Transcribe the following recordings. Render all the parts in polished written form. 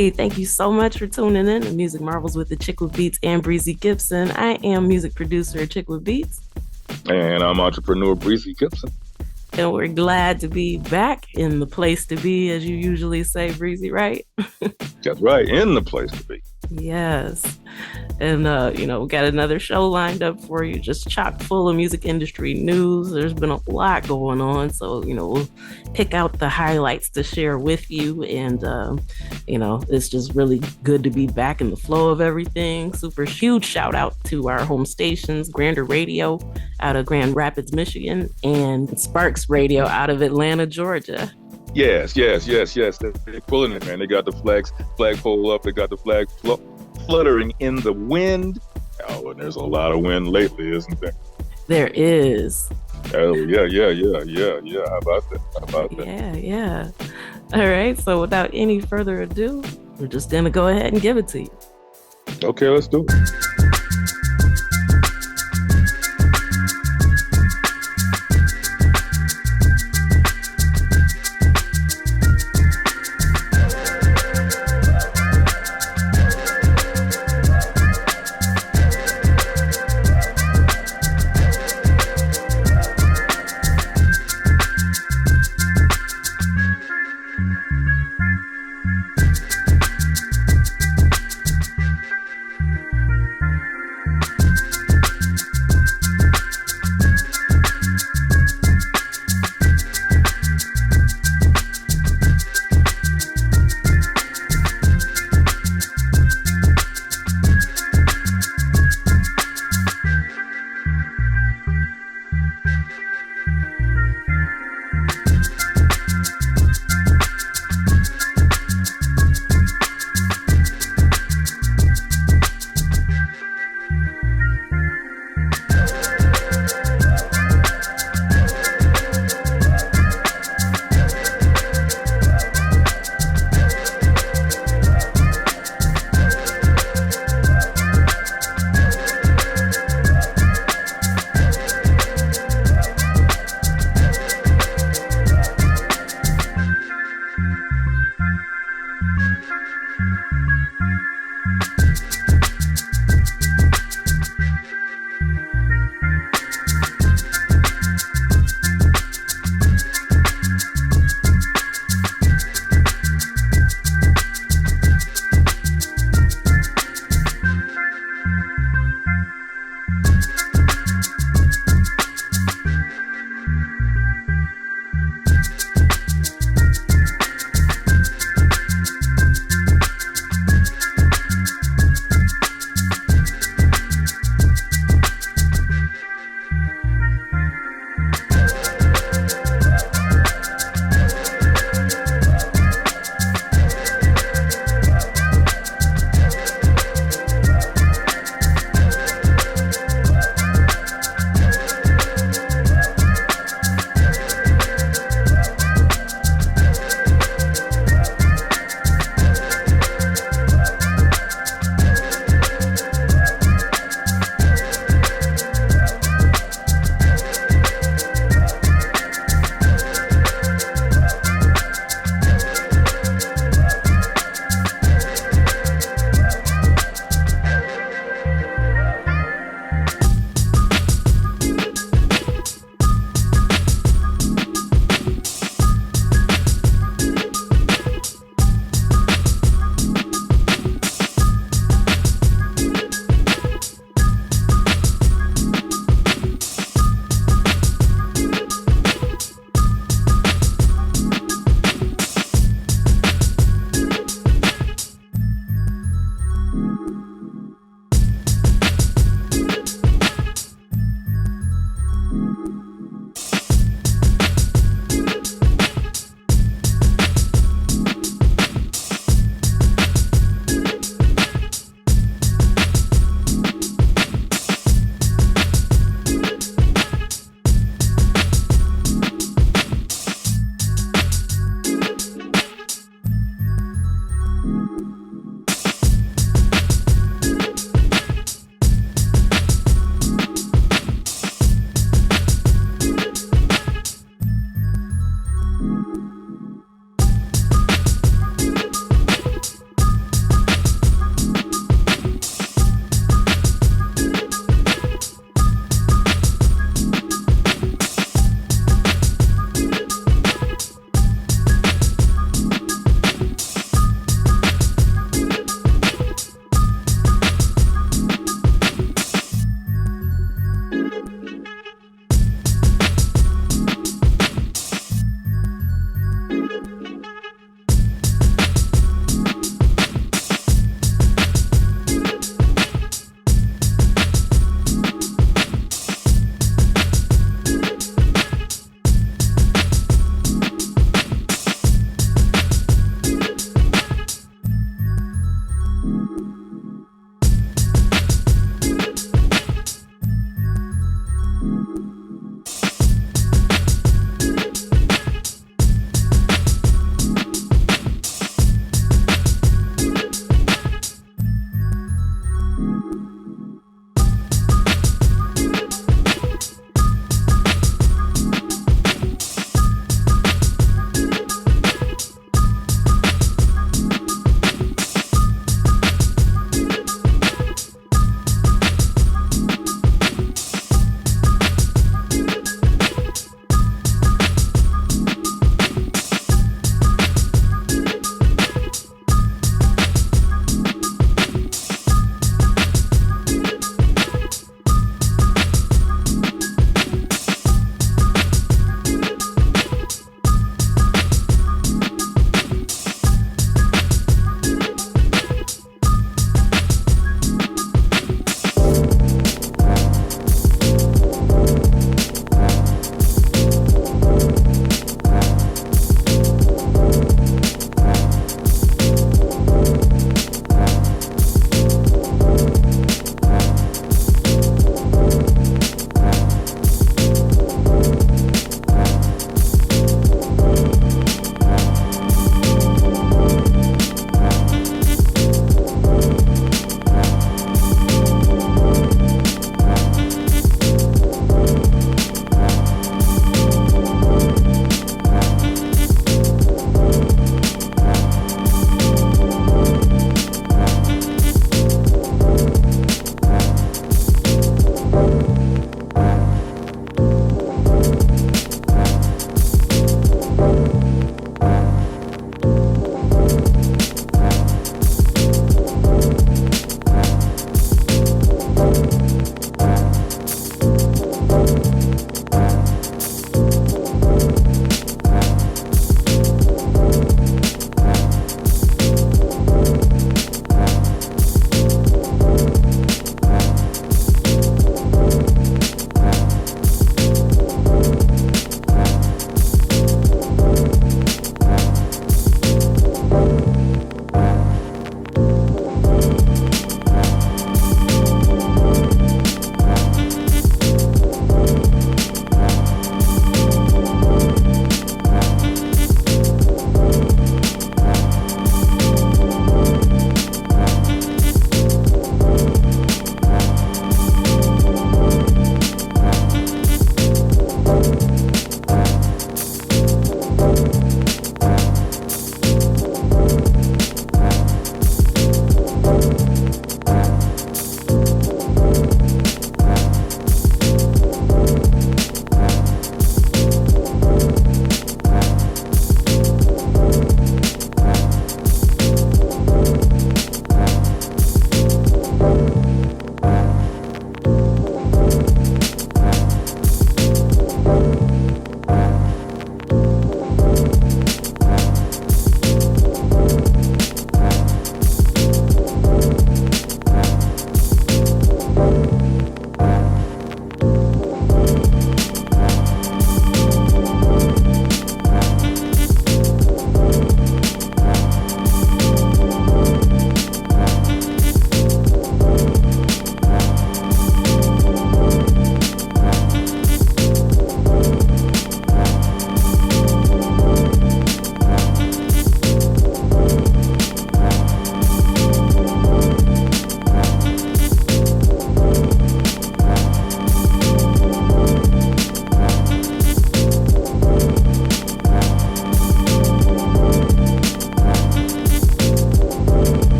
Hey, thank you so much for tuning in to Music Marvels with Achickwitbeatz and Breezy Gipson. I am music producer Achickwitbeatz. And I'm entrepreneur Breezy Gipson. And we're glad to be back in the place to be, as you usually say, Breezy, right? That's right, in the place to be. Yes. And, we got another show lined up for you, just chock full of music industry news. There's been a lot going on. So, we'll pick out the highlights to share with you. And, it's just really good to be back in the flow of everything. Super huge shout out to our home stations, Grander Radio out of Grand Rapids, Michigan, and Sparks Radio out of Atlanta, Georgia. Yes. They're pulling it, man. They got the flagpole up. They got the flag fluttering in the wind. Oh, and there's a lot of wind lately, isn't there? There is. Oh, yeah. How about that? Yeah. All right. So without any further ado, we're just going to go ahead and give it to you. Okay, let's do it.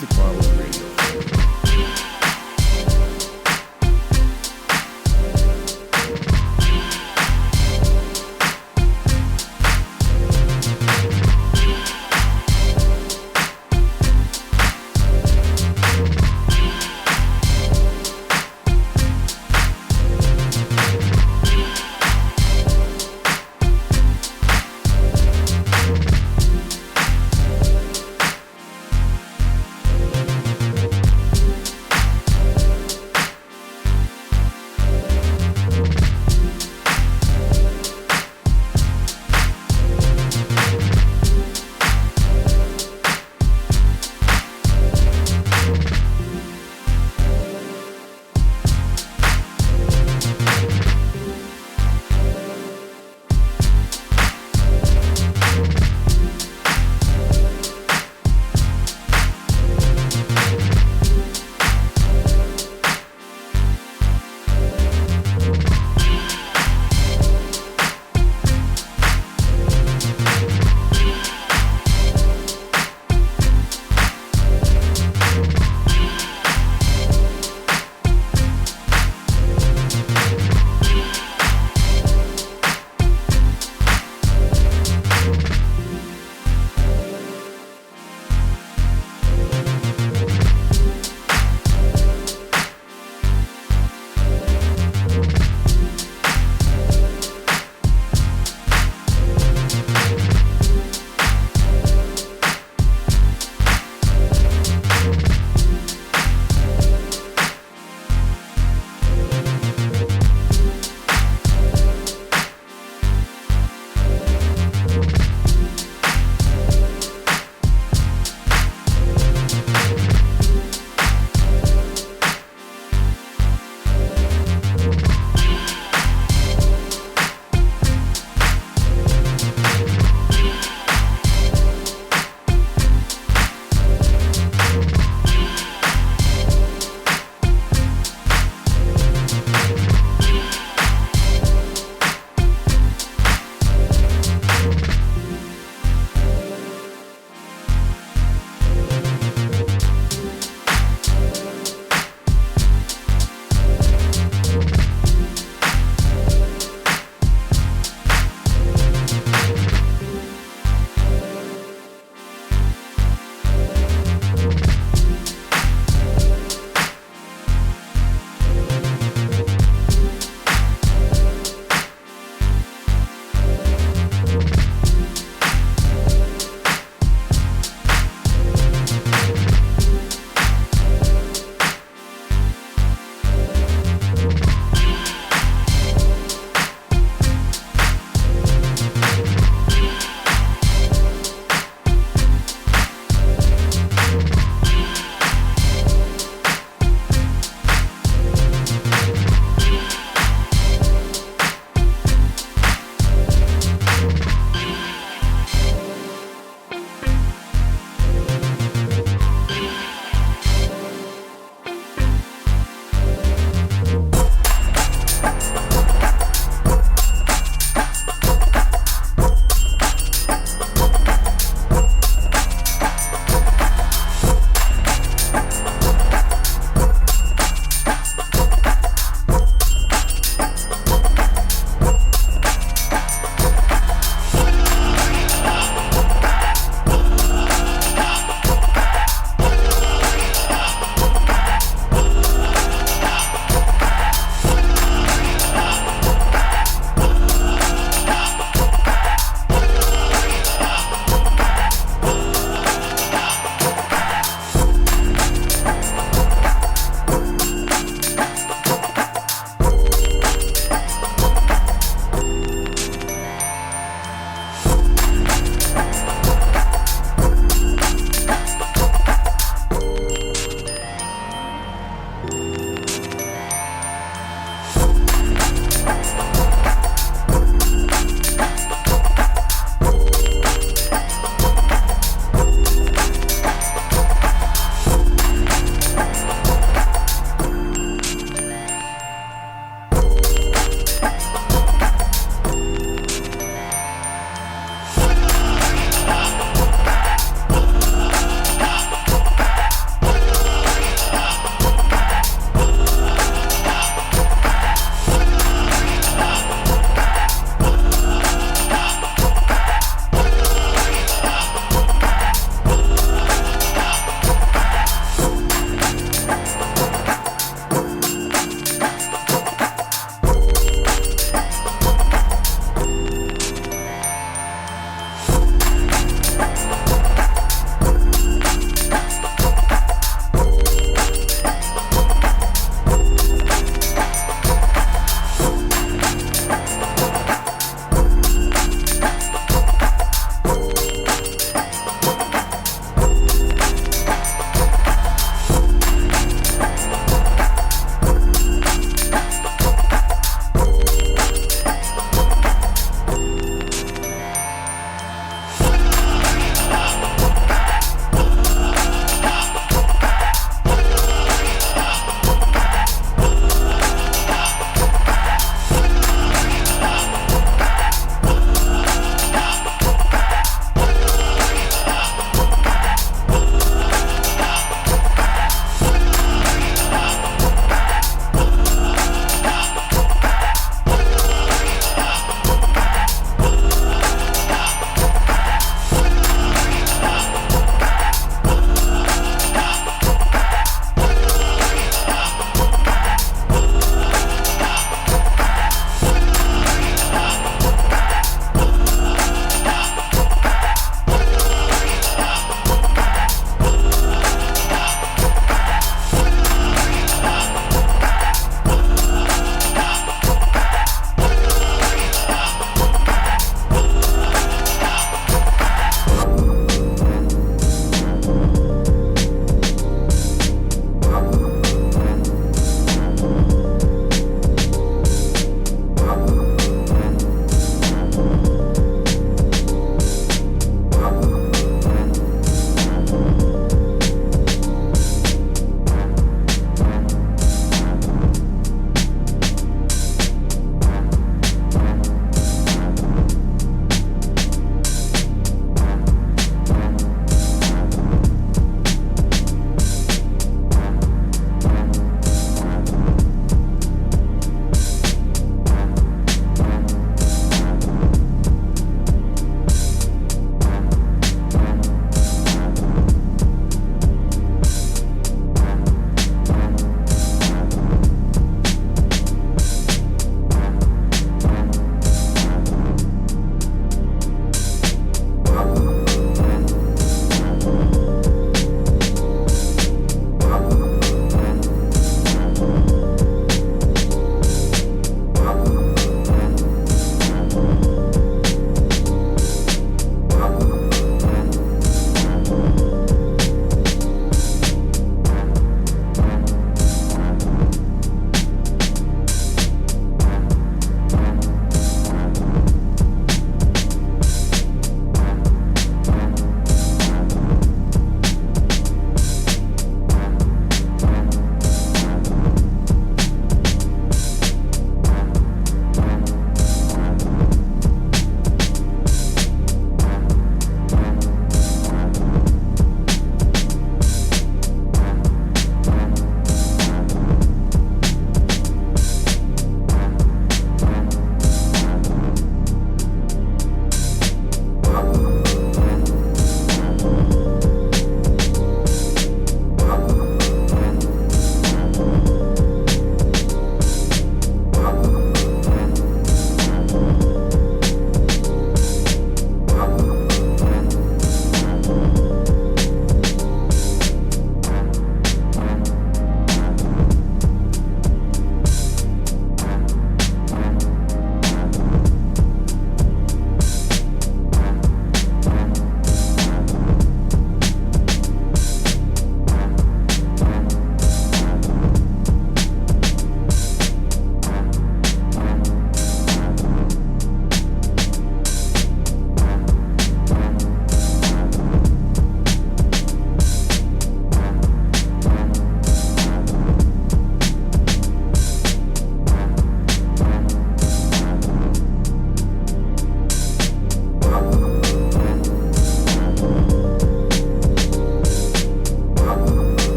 Music Marvel Radio.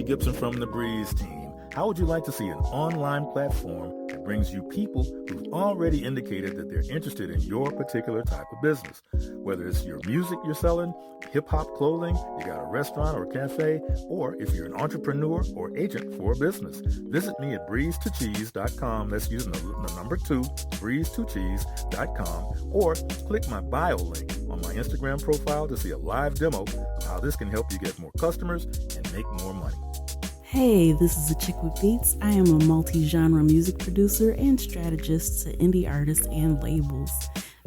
Breezy Gipson from the Breeze team. How would you like to see an online platform that brings you people who've already indicated that they're interested in your particular type of business? Whether it's your music you're selling, hip-hop clothing, you got a restaurant or cafe, or if you're an entrepreneur or agent for a business. Visit me at breeze2cheese.com. That's using the number 2, breeze2cheese.com, or click my bio link on my Instagram profile to see a live demo of how this can help you get more customers and make more money. Hey, this is Achickwitbeatz. I am a multi-genre music producer and strategist to indie artists and labels.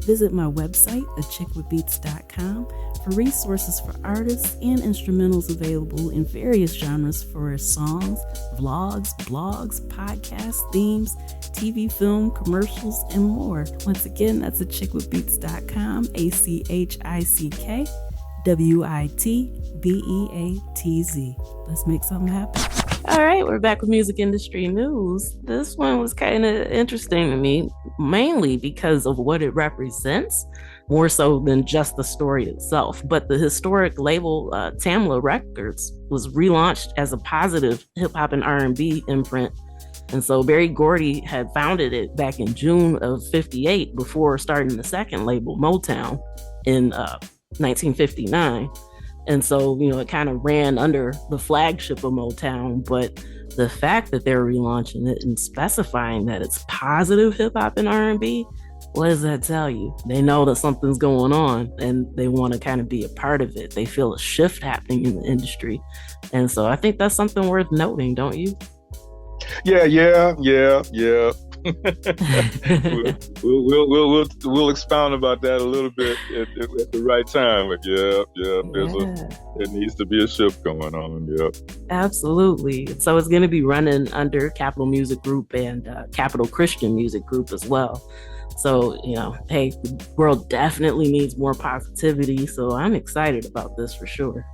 Visit my website, achickwitbeatz.com, for resources for artists and instrumentals available in various genres for songs, vlogs, blogs, podcasts, themes, TV, film, commercials, and more. Once again, that's achickwitbeatz.com, ACHICKWITBEATZ. Let's make something happen. All right, we're back with music industry news. This one was kind of interesting to me, mainly because of what it represents, more so than just the story itself. But the historic label Tamla Records was relaunched as a positive hip hop and R&B imprint. And so Berry Gordy had founded it back in June of '58 before starting the second label, Motown, in 1959. And so, it kind of ran under the flagship of Motown, but the fact that they're relaunching it and specifying that it's positive hip hop and R&B, what does that tell you? They know that something's going on and they want to kind of be a part of it. They feel a shift happening in the industry. And so I think that's something worth noting, don't you? Yeah. we'll expound about that a little bit at the right time. But there needs to be a shift going on. Yeah, absolutely. So it's going to be running under Capital Music Group and Capital Christian Music Group as well. So hey, the world definitely needs more positivity. So I'm excited about this for sure.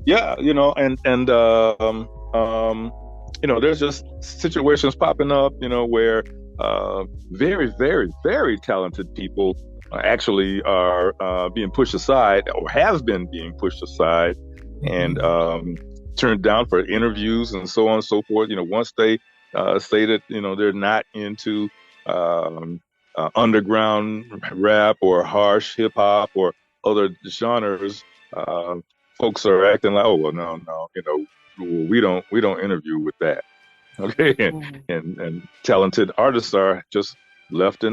Yeah, there's just situations popping up, where very, very, very talented people actually are being pushed aside or have been being pushed aside and turned down for interviews and so on and so forth. Once they say that, they're not into underground rap or harsh hip hop or other genres, folks are acting like, oh, well, no, we don't interview with that. Okay. And talented artists are just left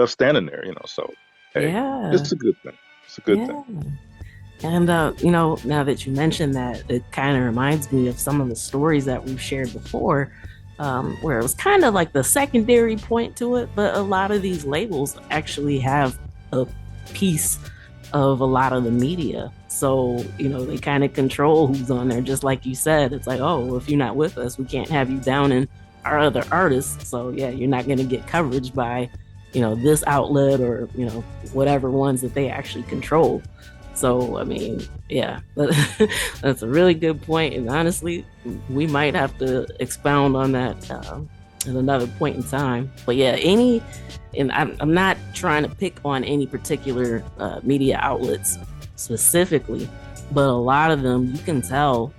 standing there, so hey, it's a good thing. Thing. And now that you mentioned that, it kind of reminds me of some of the stories that we've shared before, where it was kind of like the secondary point to it, but a lot of these labels actually have a piece of a lot of the media. So, they kind of control who's on there. Just like you said, it's like, oh, if you're not with us, we can't have you down in our other artists. So yeah, you're not going to get coverage by, this outlet or, whatever ones that they actually control. So, I mean, yeah, that's a really good point. And honestly, we might have to expound on that at another point in time. But yeah, and I'm not trying to pick on any particular media outlets specifically, but a lot of them, you can tell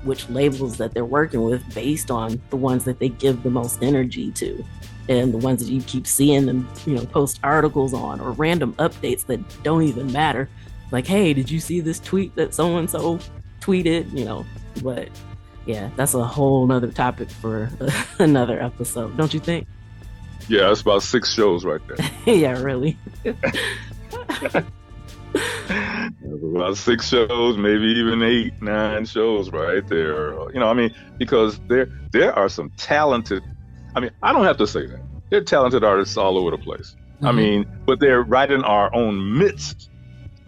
which labels that they're working with based on the ones that they give the most energy to, and the ones that you keep seeing them, post articles on or random updates that don't even matter. Like, hey, did you see this tweet that so-and-so tweeted? But yeah, that's a whole nother topic for another episode, don't you think? Yeah, it's about 6 shows right there. Yeah, really. About 6 shows, maybe even 8, 9 shows right there. Because there are some talented, I don't have to say that. There are talented artists all over the place. But they're right in our own midst.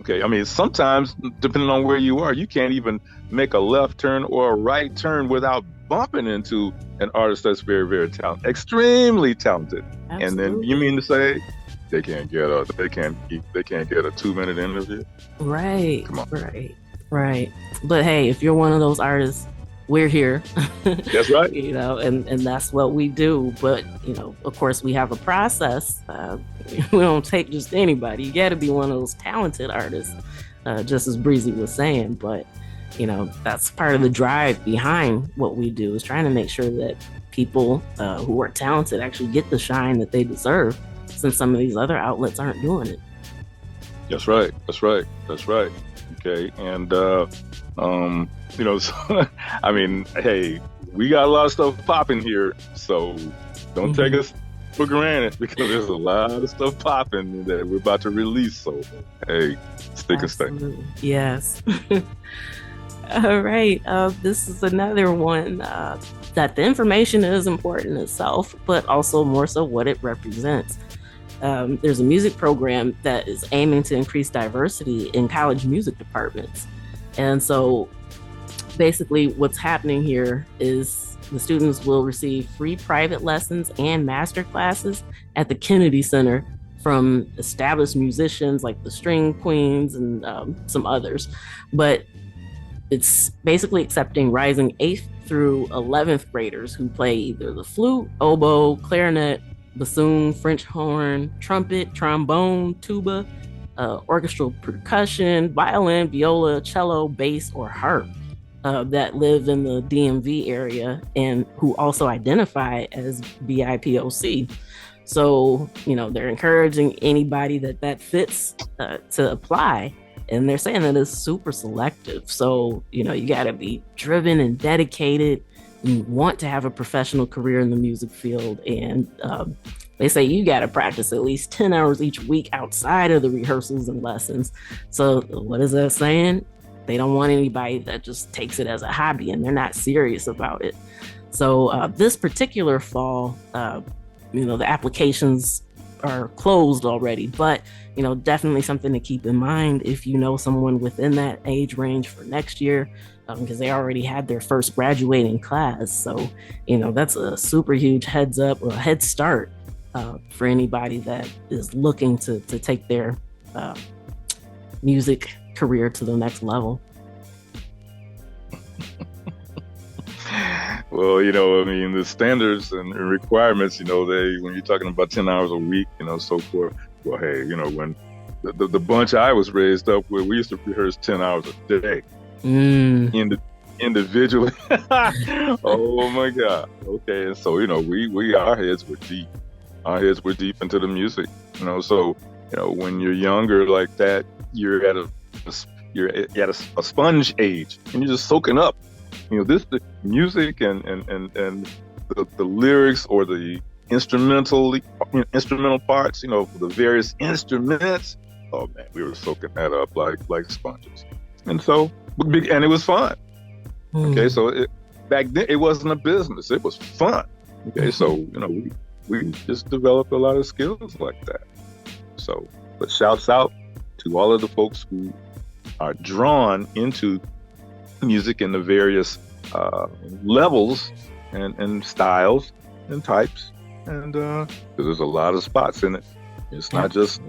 Okay, sometimes, depending on where you are, you can't even make a left turn or a right turn without bumping into an artist that's very, very talented, extremely talented. Absolutely. And then you mean to say they can't get a 2-minute interview? Right. Come on. Right. But hey, if you're one of those artists, we're here. That's right. And that's what we do. But, of course, we have a process. We don't take just anybody. You got to be one of those talented artists, just as Breezy was saying. But that's part of the drive behind what we do, is trying to make sure that people who are talented actually get the shine that they deserve, since some of these other outlets aren't doing it. That's right. Okay. And, so, I mean, hey, we got a lot of stuff popping here, so don't take us for granted, because there's a lot of stuff popping that we're about to release. So, hey, stick and stay. Yes. All right. This is another one that the information is important itself, but also more so what it represents. There's a music program that is aiming to increase diversity in college music departments. And so basically what's happening here is the students will receive free private lessons and master classes at the Kennedy Center from established musicians like the String Queens and some others. But it's basically accepting rising 8th through 11th graders who play either the flute, oboe, clarinet, bassoon, French horn, trumpet, trombone, tuba, orchestral percussion, violin, viola, cello, bass, or harp that live in the DMV area and who also identify as BIPOC. So, they're encouraging anybody that fits to apply. And they're saying that it's super selective. So, you got to be driven and dedicated. You want to have a professional career in the music field. And they say you got to practice at least 10 hours each week outside of the rehearsals and lessons. So what is that saying? They don't want anybody that just takes it as a hobby and they're not serious about it. So this particular fall, the applications are closed already, but definitely something to keep in mind if you know someone within that age range for next year, because they already had their first graduating class. So that's a super huge heads up or a head start for anybody that is looking to take their music career to the next level. Well, the standards and requirements, when you're talking about 10 hours a week, so forth. Well, hey, when the bunch I was raised up with, we used to rehearse 10 hours a day. Individually. Oh my God. Okay. And so, our heads were deep. Our heads were deep into the music, so, when you're younger like that, you're at a sponge age and you're just soaking up, the music and the lyrics or the instrumental parts, the various instruments. Oh man, we were soaking that up like sponges. And so, and it was fun. Okay. So back then it wasn't a business. It was fun. Okay. So, we just developed a lot of skills like that. So, but shouts out to all of the folks who are drawn into music in the various levels and styles and types. And there's a lot of spots in it. It's not just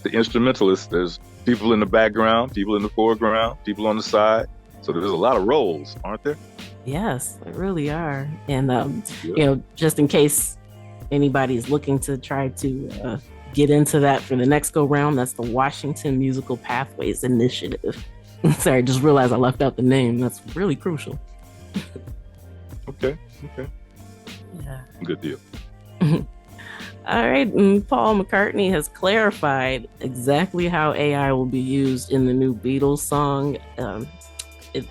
the instrumentalists. There's people in the background, people in the foreground, people on the side. So there's a lot of roles, aren't there? Yes, there really are. And, just in case anybody's looking to try to get into that for the next go round, that's the Washington Musical Pathways Initiative. Sorry, just realized I left out the name. That's really crucial. Okay. Yeah. Good deal. All right. And Paul McCartney has clarified exactly how AI will be used in the new Beatles song.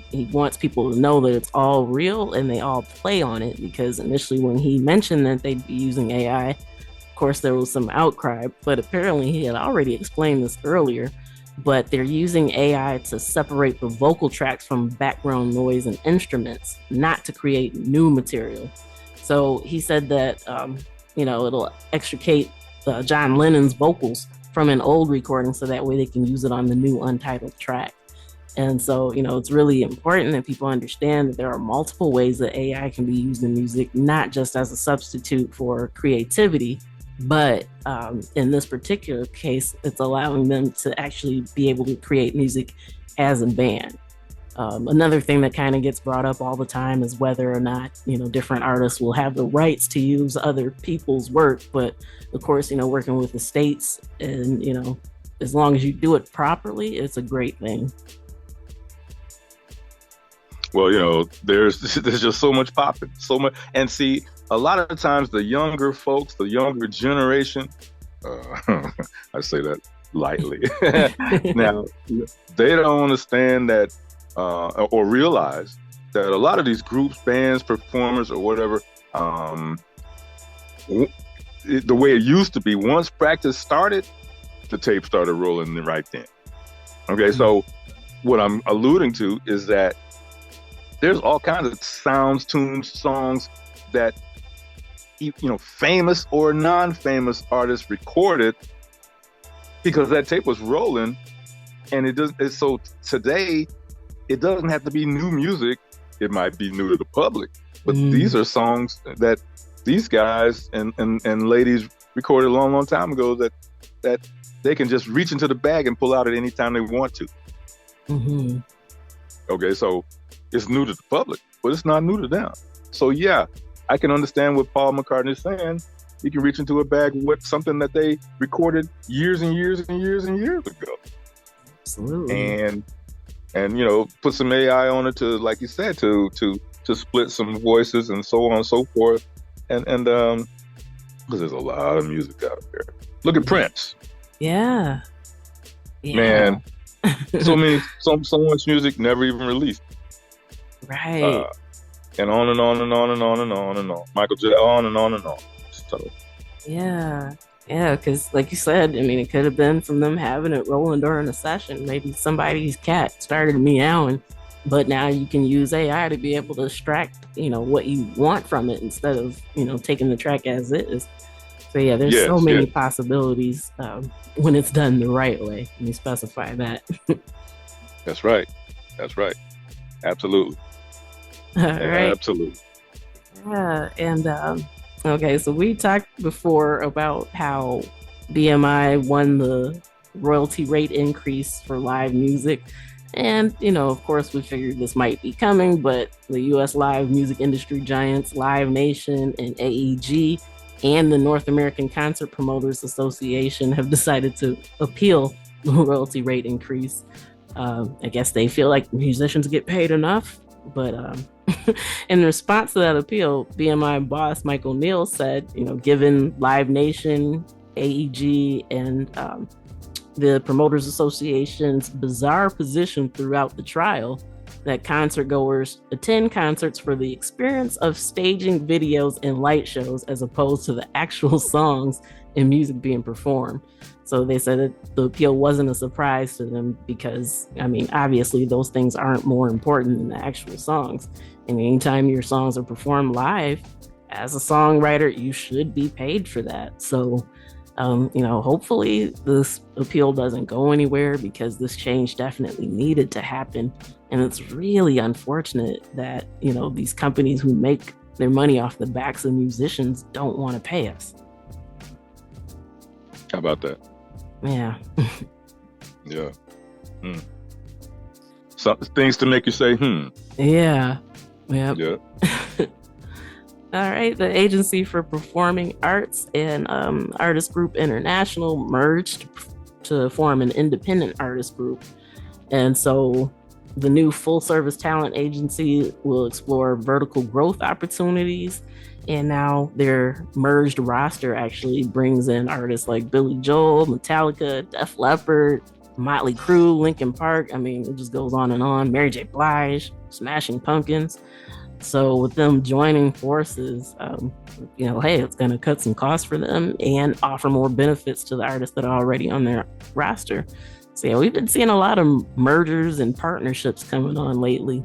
He wants people to know that it's all real and they all play on it, because initially when he mentioned that they'd be using AI, of course, there was some outcry, but apparently he had already explained this earlier. But they're using AI to separate the vocal tracks from background noise and instruments, not to create new material. So he said that, it'll extricate John Lennon's vocals from an old recording so that way they can use it on the new untitled track. And so, it's really important that people understand that there are multiple ways that AI can be used in music, not just as a substitute for creativity, but in this particular case, it's allowing them to actually be able to create music as a band. Another thing that kind of gets brought up all the time is whether or not, different artists will have the rights to use other people's work. But of course, working with the states and, as long as you do it properly, it's a great thing. Well, there's just so much popping, so much, and see, a lot of the times the younger folks, the younger generation, I say that lightly. Now, they don't understand that or realize that a lot of these groups, bands, performers, or whatever, the way it used to be, once practice started, the tape started rolling right then. Okay, so what I'm alluding to is that there's all kinds of sounds, tunes, songs that famous or non-famous artists recorded because that tape was rolling, and so today it doesn't have to be new music. It might be new to the public, but these are songs that these guys and ladies recorded a long, long time ago that they can just reach into the bag and pull out at any time they want to. Mm-hmm. Okay, so it's new to the public, but it's not new to them. So yeah, I can understand what Paul McCartney is saying. He can reach into a bag with something that they recorded years and years and years and years ago. Absolutely. And put some AI on it to, like you said, to split some voices and so on and so forth. And because there's a lot of music out there. Look at Prince. Yeah. Man, so much music never even released. Right. And on and on and on and on and on and on. Michael J. On and on and on. So. Yeah, because like you said, I mean, it could have been from them having it rolling during a session. Maybe somebody's cat started meowing, but now you can use AI to be able to extract, what you want from it instead of, taking the track as is. So yeah, there's so many possibilities when it's done the right way. Let me specify that. That's right. Absolutely. All right. Absolutely. Yeah, and okay, so we talked before about how BMI won the royalty rate increase for live music. And, of course, we figured this might be coming, but the U.S. live music industry giants, Live Nation and AEG, and the North American Concert Promoters Association have decided to appeal the royalty rate increase. I guess they feel like musicians get paid enough, but in response to that appeal, BMI boss Michael Neal said, given Live Nation, AEG, and the Promoters Association's bizarre position throughout the trial, that concert goers attend concerts for the experience of staging videos and light shows as opposed to the actual songs and music being performed. So they said that the appeal wasn't a surprise to them because, obviously those things aren't more important than the actual songs. And anytime your songs are performed live, as a songwriter, you should be paid for that. So, hopefully this appeal doesn't go anywhere because this change definitely needed to happen. And it's really unfortunate that, these companies who make their money off the backs of musicians don't want to pay us. How about that? Yeah. Yeah. Some things to make you say, Yeah. Yep. Yeah. All right. The Agency for Performing Arts and Artist Group International merged to form an independent artist group. And so the new full-service talent agency will explore vertical growth opportunities. And now their merged roster actually brings in artists like Billy Joel, Metallica, Def Leppard, Motley Crue, Linkin Park. It just goes on and on. Mary J. Blige, Smashing Pumpkins. So with them joining forces, hey, it's going to cut some costs for them and offer more benefits to the artists that are already on their roster. So yeah, we've been seeing a lot of mergers and partnerships coming on lately.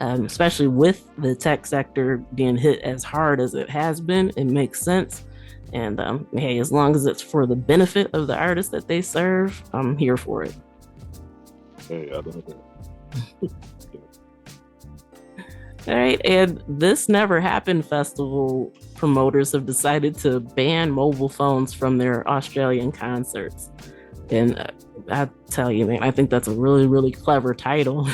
Especially with the tech sector being hit as hard as it has been, it makes sense. And hey, as long as it's for the benefit of the artists that they serve, I'm here for it. Hey, I don't know. All right, and this Never Happened festival promoters have decided to ban mobile phones from their Australian concerts. And I tell you, man, I think that's a really, really clever title.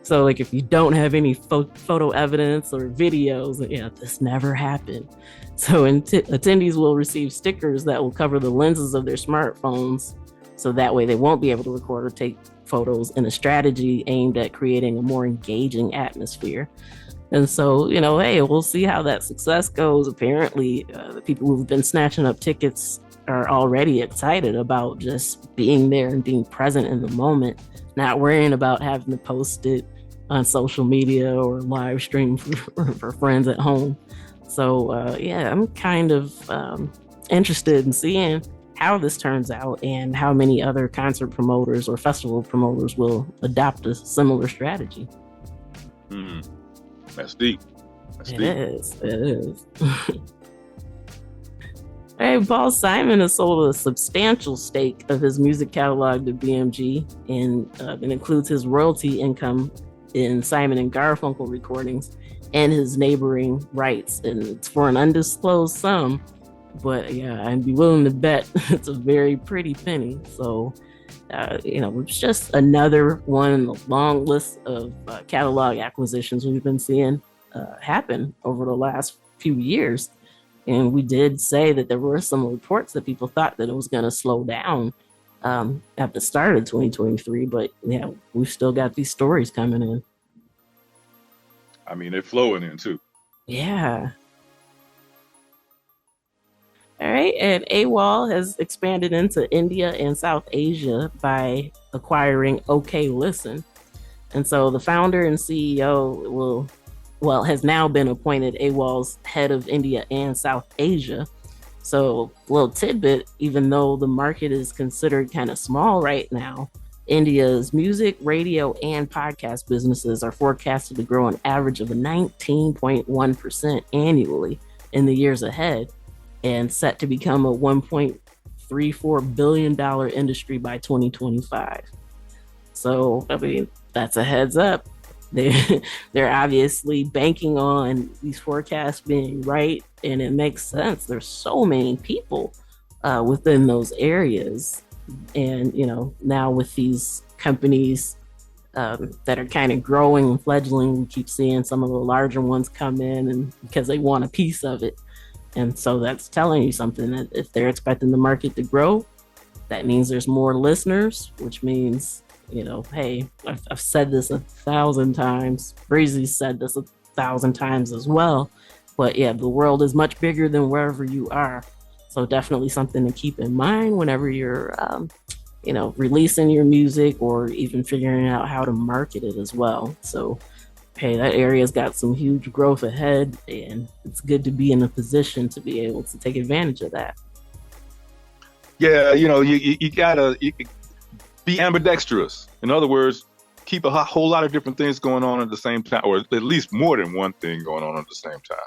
So, like, if you don't have any photo evidence or videos, this never happened. So, attendees will receive stickers that will cover the lenses of their smartphones So that way they won't be able to record or take photos, in a strategy aimed at creating a more engaging atmosphere. And so, hey, we'll see how that success goes. Apparently, the people who've been snatching up tickets are already excited about just being there and being present in the moment, not worrying about having to post it on social media or live stream for friends at home. So, I'm kind of interested in seeing how this turns out and how many other concert promoters or festival promoters will adopt a similar strategy. That's deep. It is. Hey, Paul Simon has sold a substantial stake of his music catalog to BMG, and it includes his royalty income in Simon and Garfunkel recordings and his neighboring rights, and it's for an undisclosed sum. But yeah, I'd be willing to bet it's a very pretty penny. So, it's just another one in the long list of catalog acquisitions we've been seeing happen over the last few years. And we did say that there were some reports that people thought that it was going to slow down at the start of 2023. But yeah, we've still got these stories coming in. I mean, they're flowing in too. Yeah. All right, and AWOL has expanded into India and South Asia by acquiring OK Listen. And so the founder and CEO has now been appointed AWOL's head of India and South Asia. So, little tidbit, even though the market is considered kind of small right now, India's music, radio, and podcast businesses are forecasted to grow an average of 19.1% annually in the years ahead, and set to become a $1.34 billion industry by 2025. So, I mean, that's a heads up. They're obviously banking on these forecasts being right, and it makes sense. There's so many people within those areas. And, now with these companies that are kind of growing and fledgling, we keep seeing some of the larger ones come in, and because they want a piece of it. And so that's telling you something, that if they're expecting the market to grow, that means there's more listeners, which means, hey, I've said this 1,000 times. Breezy said this 1,000 times as well. But yeah, the world is much bigger than wherever you are. So definitely something to keep in mind whenever you're, releasing your music or even figuring out how to market it as well. So, hey, that area's got some huge growth ahead, and it's good to be in a position to be able to take advantage of that. Yeah, you gotta be ambidextrous. In other words, keep a whole lot of different things going on at the same time, or at least more than one thing going on at the same time.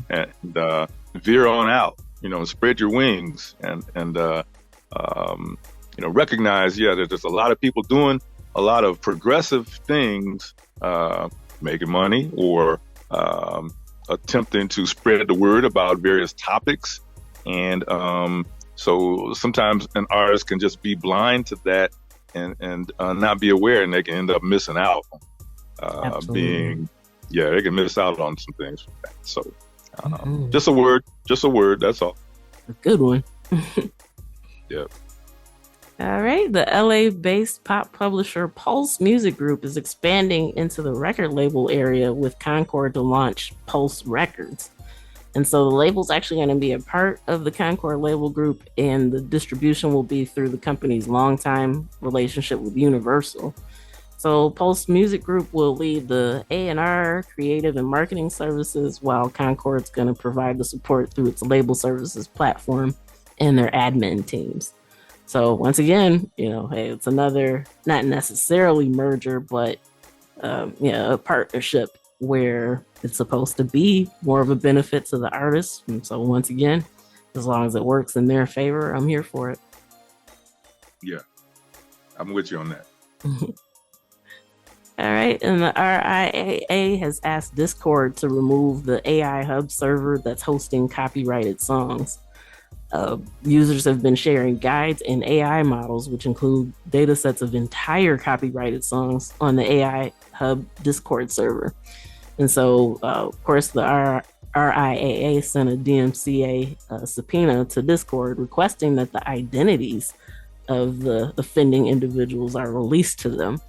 And veer on out. Spread your wings and recognize, that there's a lot of people doing a lot of progressive things, making money or attempting to spread the word about various topics. And so sometimes an artist can just be blind to that and not be aware, and they can end up missing out. They can miss out on some things. So just a word, that's all. A good one. Yep. All right. The LA-based pop publisher Pulse Music Group is expanding into the record label area with Concord to launch Pulse Records. And so the label's actually going to be a part of the Concord label group, and the distribution will be through the company's longtime relationship with Universal. So Pulse Music Group will lead the A&R, creative, and marketing services, while Concord's going to provide the support through its label services platform and their admin teams. So once again, hey, it's another, not necessarily merger, but a partnership where it's supposed to be more of a benefit to the artists. And so once again, as long as it works in their favor, I'm here for it. Yeah, I'm with you on that. All right, and the RIAA has asked Discord to remove the AI Hub server that's hosting copyrighted songs. Users have been sharing guides and AI models, which include data sets of entire copyrighted songs on the AI Hub Discord server. And so, of course, the RIAA sent a DMCA subpoena to Discord requesting that the identities of the offending individuals are released to them.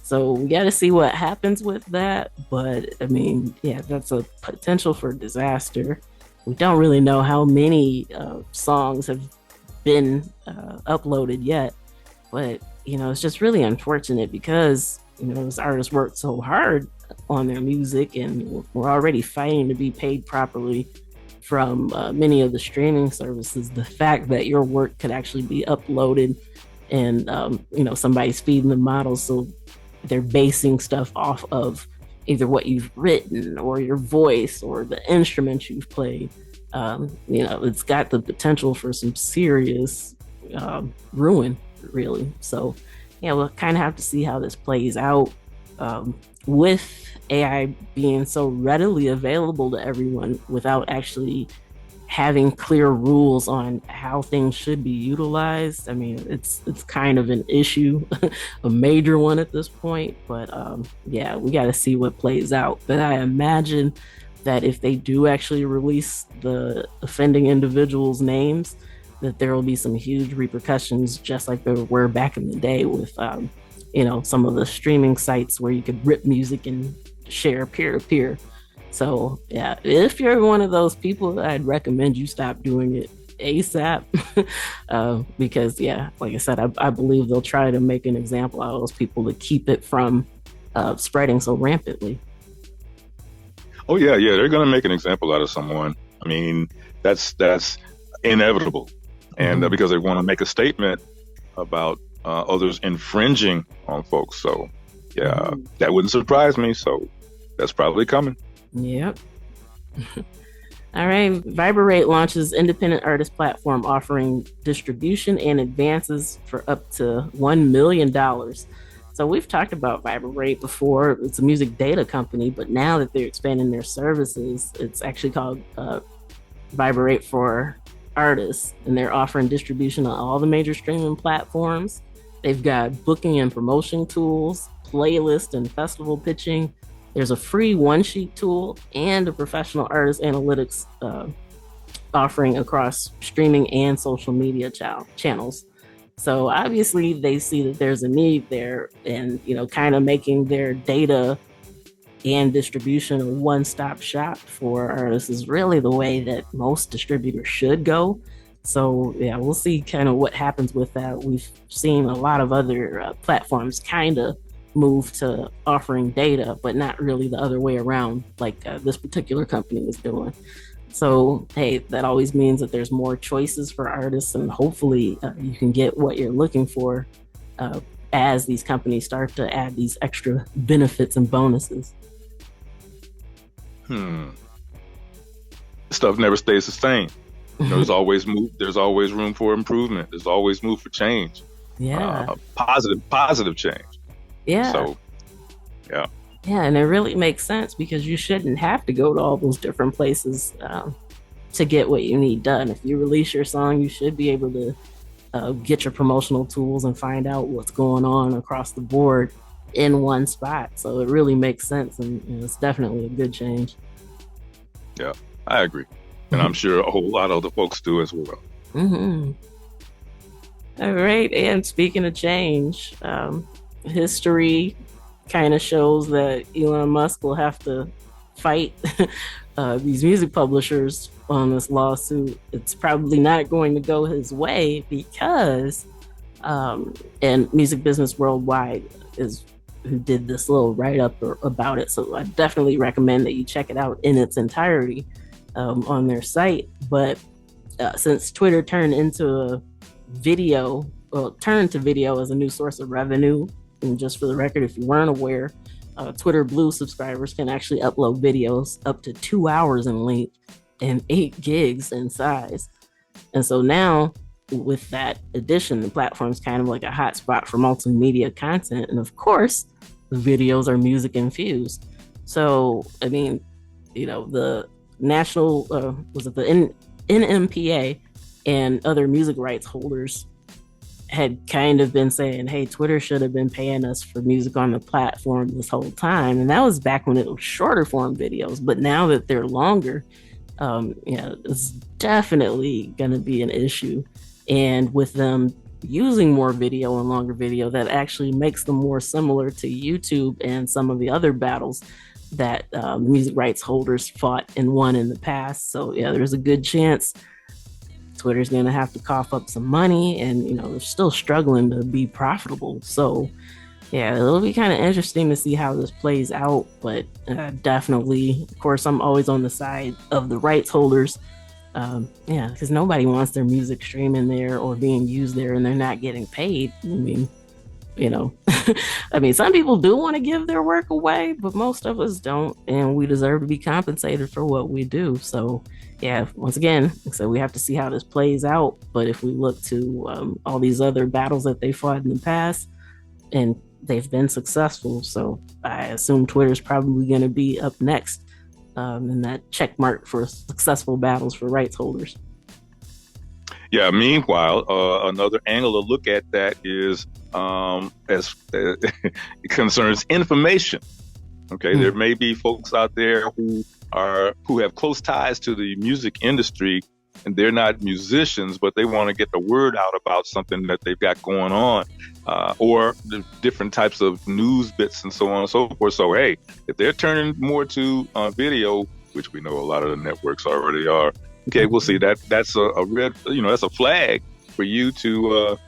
So we got to see what happens with that. But I mean, yeah, that's a potential for disaster. We don't really know how many songs have been uploaded yet, but it's just really unfortunate because those artists worked so hard on their music, and we're already fighting to be paid properly from many of the streaming services. The fact that your work could actually be uploaded and somebody's feeding the models, so they're basing stuff off of either what you've written or your voice or the instruments you've played. It's got the potential for some serious ruin, really. So, yeah, we'll kind of have to see how this plays out. With AI being so readily available to everyone without actually having clear rules on how things should be utilized. I mean, it's kind of an issue, a major one at this point. But yeah, we got to see what plays out. But I imagine that if they do actually release the offending individuals' names, that there will be some huge repercussions, just like there were back in the day with some of the streaming sites where you could rip music and share peer to peer. So yeah, if you're one of those people, I'd recommend you stop doing it ASAP. Because yeah, like I said, I believe they'll try to make an example out of those people to keep it from spreading so rampantly. Oh yeah, they're going to make an example out of someone. I mean, that's inevitable, and because they want to make a statement about others infringing on folks. So yeah, that wouldn't surprise me. So that's probably coming. Yep. All right. Vibrate launches independent artist platform offering distribution and advances for up to $1 million. So we've talked about Vibrate before. It's a music data company, but now that they're expanding their services, it's actually called Vibrate for Artists, and they're offering distribution on all the major streaming platforms. They've got booking and promotion tools, playlist and festival pitching. There's a free one-sheet tool and a professional artist analytics offering across streaming and social media channels. So obviously they see that there's a need there, and kind of making their data and distribution a one-stop shop for artists is really the way that most distributors should go. So yeah, we'll see kind of what happens with that. We've seen a lot of other platforms kind of move to offering data, but not really the other way around, like this particular company is doing. So hey, that always means that there's more choices for artists, and hopefully you can get what you're looking for as these companies start to add these extra benefits and bonuses. Stuff never stays the same. There's always room for improvement. There's always move for change. Yeah. Positive change. Yeah. So, yeah. Yeah, and it really makes sense because you shouldn't have to go to all those different places to get what you need done. If you release your song, you should be able to get your promotional tools and find out what's going on across the board in one spot. So it really makes sense, and it's definitely a good change. Yeah, I agree. And I'm sure a whole lot of other folks do as well. All right, and speaking of change, history kind of shows that Elon Musk will have to fight these music publishers on this lawsuit. It's probably not going to go his way because and Music Business Worldwide is who did this little write-up about it. So I definitely recommend that you check it out in its entirety on their site. But since Twitter turned to video as a new source of revenue, and just for the record, if you weren't aware, Twitter Blue subscribers can actually upload videos up to 2 hours in length and 8 gigs in size. And so now, with that addition, the platform's kind of like a hotspot for multimedia content. And of course, the videos are music infused. So, I mean, the national, the NMPA and other music rights holders had kind of been saying, hey, Twitter should have been paying us for music on the platform this whole time. And that was back when it was shorter form videos. But now that they're longer, it's definitely going to be an issue. And with them using more video and longer video that actually makes them more similar to YouTube and some of the other battles that music rights holders fought and won in the past. So yeah, there's a good chance Twitter's going to have to cough up some money, and they're still struggling to be profitable. So yeah, it'll be kind of interesting to see how this plays out. But definitely, of course, I'm always on the side of the rights holders. Yeah, because nobody wants their music streaming there or being used there and they're not getting paid. I mean, I mean, some people do want to give their work away, but most of us don't, and we deserve to be compensated for what we do. So yeah, once again, so we have to see how this plays out. But if we look to all these other battles that they fought in the past, and they've been successful, so I assume Twitter's probably going to be up next in that check mark for successful battles for rights holders. Yeah. Meanwhile, another angle to look at that is as it concerns information. Okay, there may be folks out there who have close ties to the music industry, and they're not musicians, but they want to get the word out about something that they've got going on, or the different types of news bits and so on and so forth. So hey, if they're turning more to video, which we know a lot of the networks already are, okay, we'll see that's a red, that's a flag for you to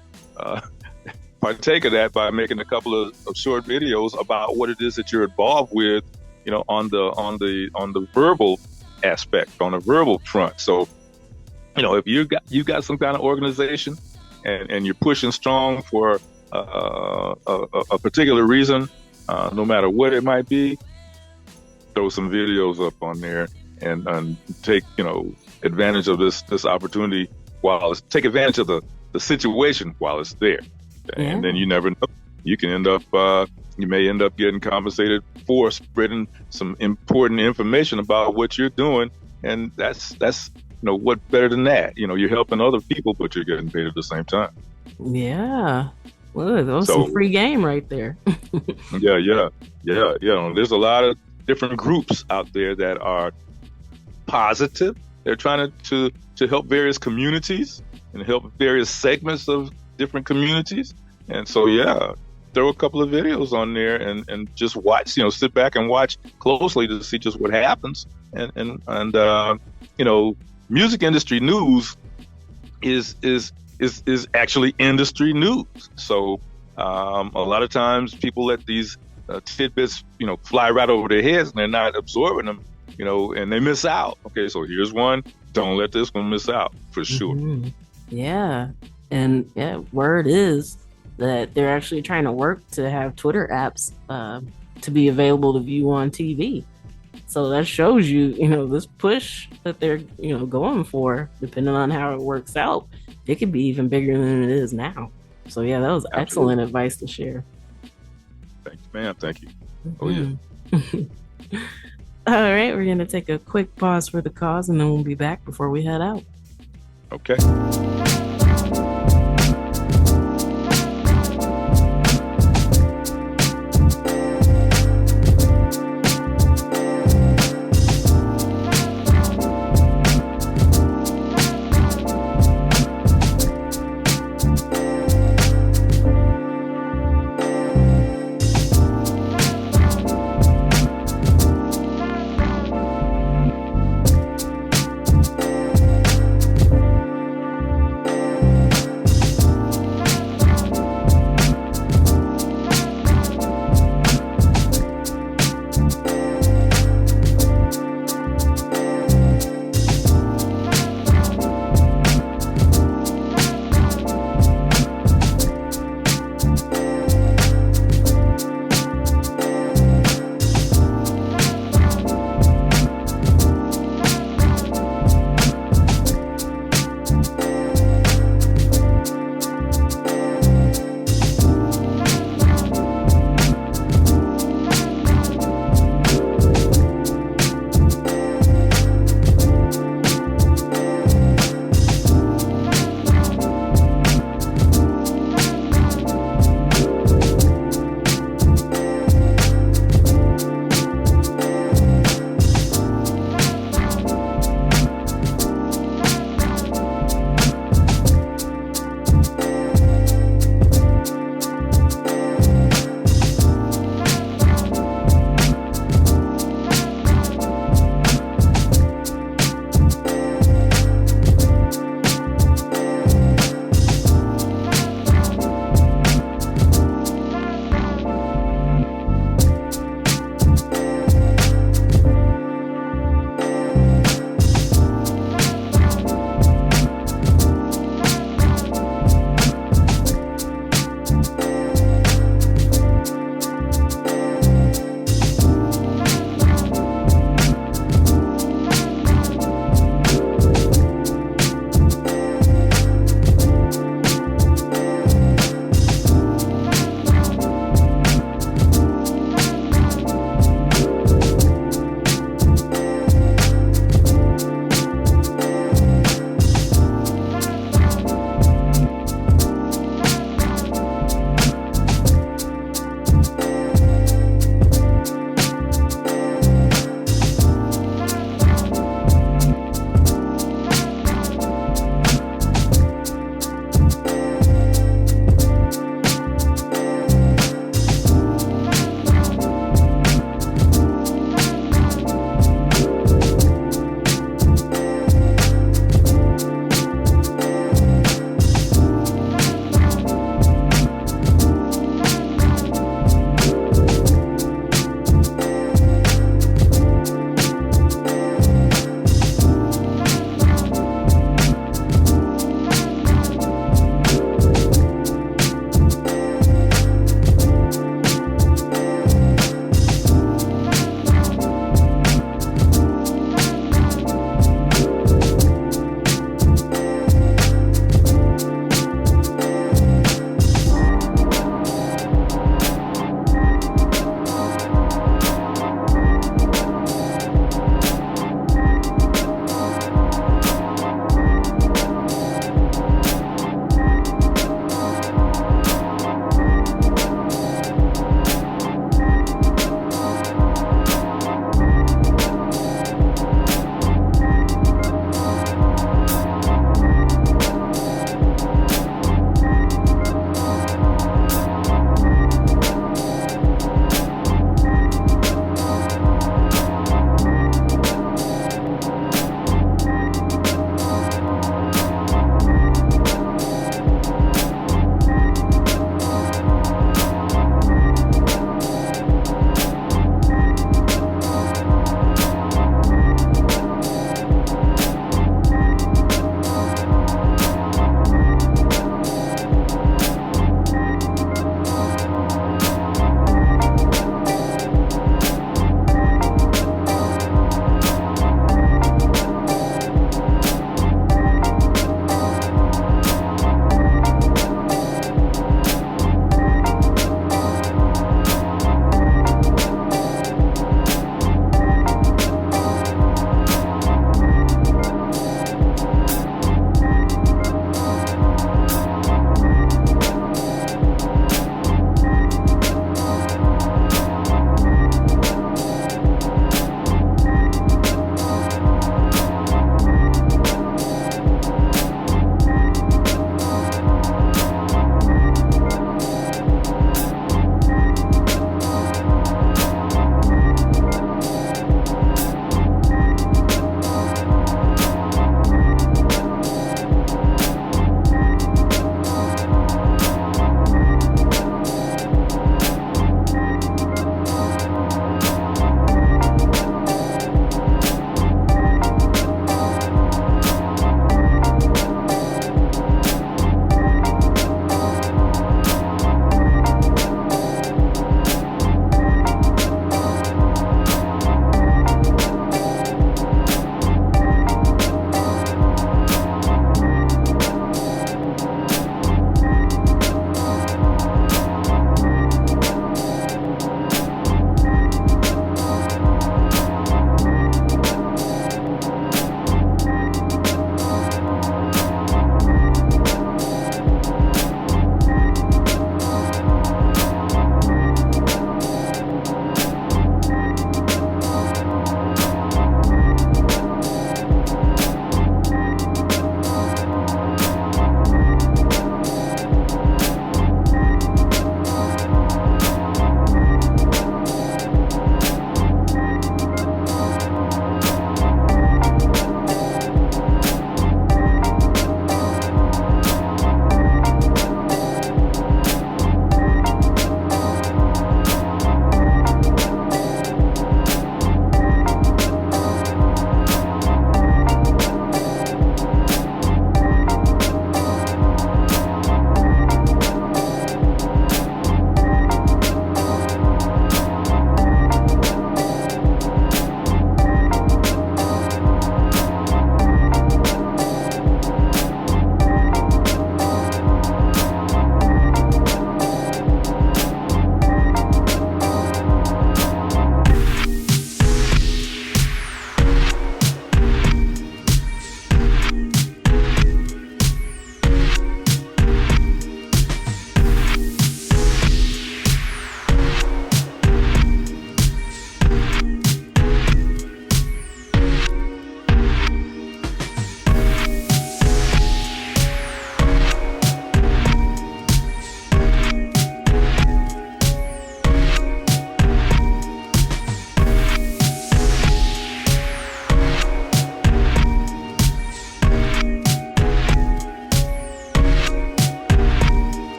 partake of that by making a couple of short videos about what it is that you're involved with, on the verbal aspect, on the verbal front. So, if you got some kind of organization and you're pushing strong for a particular reason, no matter what it might be, throw some videos up on there and take advantage of this opportunity take advantage of the situation while it's there. And then you never know. You can you may end up getting compensated for spreading some important information about what you're doing. And that's what better than that? You're helping other people, but you're getting paid at the same time. Yeah. Well, that was some free game right there. Yeah. There's a lot of different groups out there that are positive. They're trying to help various communities and help various segments of different communities. And so, yeah, throw a couple of videos on there and just watch, sit back and watch closely to see just what happens. And music industry news is actually industry news. So a lot of times people let these tidbits, fly right over their heads, and they're not absorbing them, and they miss out. Okay, so here's one. Don't let this one miss out, for sure. Mm-hmm. Yeah. And yeah, word is that they're actually trying to work to have Twitter apps to be available to view on TV. So that shows you, this push that they're, going for, depending on how it works out, it could be even bigger than it is now. So yeah, that was excellent advice to share. Thanks, ma'am. Thank you. Mm-hmm. Oh, yeah. All right, we're going to take a quick pause for the cause, and then we'll be back before we head out. Okay.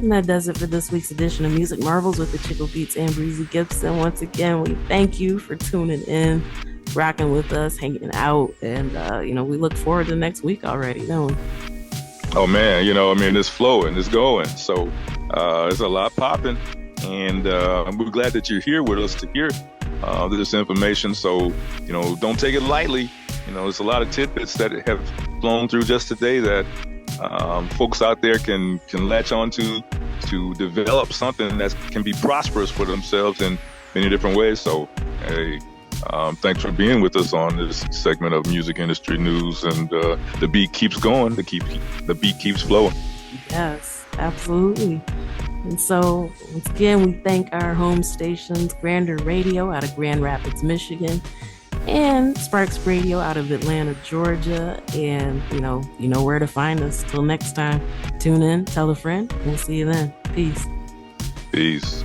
And that does it for this week's edition of Music Marvels with Achickwitbeatz and Breezy Gipson. Once again, we thank you for tuning in, rocking with us, hanging out, and we look forward to next week already, don't we? Oh man, it's flowing, it's going. So there's a lot popping, and we're glad that you're here with us to hear this information. So don't take it lightly. There's a lot of tidbits that have flown through just today that folks out there can latch on to develop something that can be prosperous for themselves in many different ways. So, hey, thanks for being with us on this segment of music industry news. And the beat keeps going. The beat keeps flowing. Yes, absolutely. And so, once again, we thank our home stations, Grander Radio out of Grand Rapids, Michigan, and Sparks Radio out of Atlanta, Georgia. And, you know where to find us. Till next time, tune in, tell a friend. We'll see you then. Peace. Peace.